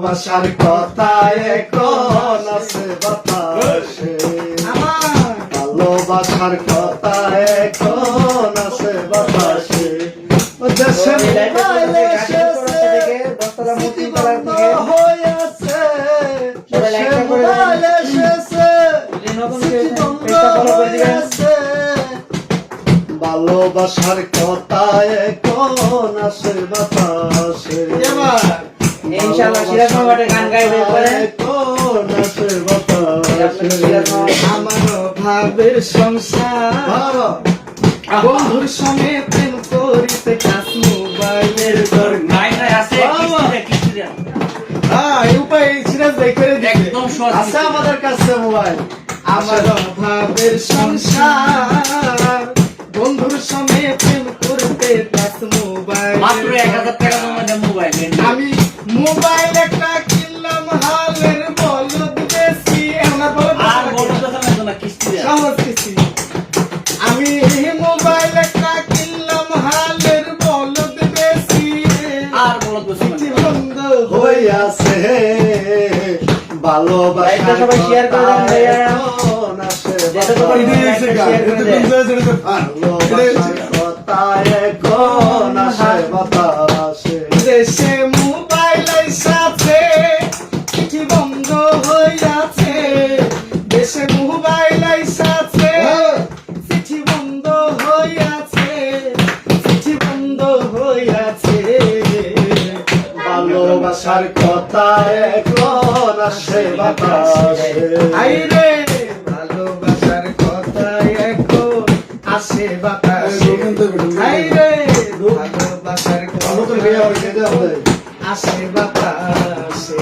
ভালোবাসার কথা এখন আছে বাতাসে, ভালোবাসার কথা এখন আছে বাতাসে। দেশে মোবাইল এসেছে, স্মৃতি বন্ধ হয়েছে। দেশে মোবাইল এসেছে, স্মৃতি বন্ধ হয়েছে। ভালোবাসার কথা এখন আসে বাতাসে। ইনশাআল্লাহ সিরাজ মামার গান গাইবে পরে এখন আসে বাতাসে। আমার ভাবের সংসার বন্ধুর সঙ্গে প্রেম করিতে কাজ মোবাইলের নাই নাই আছে কিস্তি এই উপায় সিরাজ ভাই করে দিবে। একদম সহজ আছে আমাদের কাছে মোবাইল। আমার ভাবের সংসার বন্ধুর সঙ্গে প্রেম করতে কাজ মোবাইল। মাত্র 1000 টাকা তোমাদের মোবাইল আমি মোবাইল একটা কিনলাম হালের বলদ বেশি আমার আর বলদ বড় কথা না কিস্তি সহজ কিছু। আমি মোবাইল একটা কিনলাম হালের বলদ বেশি আর বড় কথা বন্ধ হইয়াছে ভালোবাসার ভাইটা সবাই শেয়ার করে দেন ভাইয়া। এখন আসে যেটা তোমার বাতাসে। ইডি হয়েছে গান, এটা তো ভালোবাসার কথা এখন আসে বাতাসে। দেশে মোবাইল সাথে চিঠি বন্ধ হইয়াছে। দেশে মোবাইল সাথে চিঠি বন্ধ হইয়াছে। চিঠি বন্ধ হইয়াছে। ভালোবাসার কথা এখন আসে বাতাসে। আইরে ভালোবাসার কথা এখন আসে বাতাসে। আইরে ভালোবাসার কথা আসে বাতাসে।